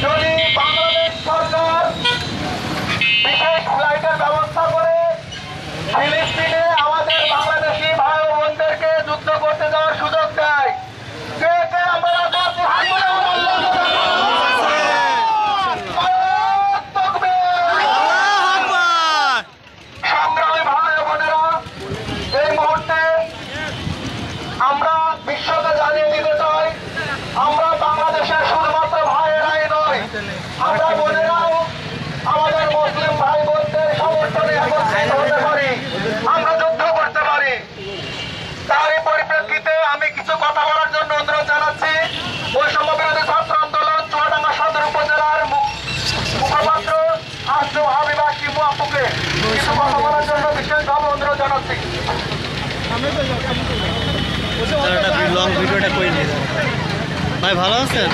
যদি বাংলাদেশ সরকার বিশেষ ফ্লাইটের ব্যবস্থা করে ফিলিস্তিনে আমাদের বাংলাদেশি ভাই ও বোনদেরকে যুদ্ধ করতে যাওয়ার সুযোগ দেয়, কে কে আমরা রাজি? হাত তুলে সংগ্রামী ভাই ও বোনেরা, এই মুহূর্তে আমরা বিশ্বকে জানিয়ে দিতে চাই, আমরা বাংলাদেশের শুধুমাত্র ভাইয়েরাই নয়, আমরা বোনেরাও আমাদের মুসলিম ভাই বোনদের সমর্থনে একত্রিত হতে পারি, আমরা যুদ্ধ করতে পারি। তারই পরিপ্রেক্ষিতে আমি কিছু কথা বলার জন্য অনুরোধ জানাচ্ছি বৈষম্য বিরোধী ছাত্র আন্দোলন চুয়াডাঙ্গা সদর উপজেলার মুখপাত্র আজম হাবিবা শিমু আপুকে কিছু কথা বলার জন্য বিশেষভাবে অনুরোধ জানাচ্ছি। লং ভিডিওটা করে নিয়ে ভাই, ভালো আছেন?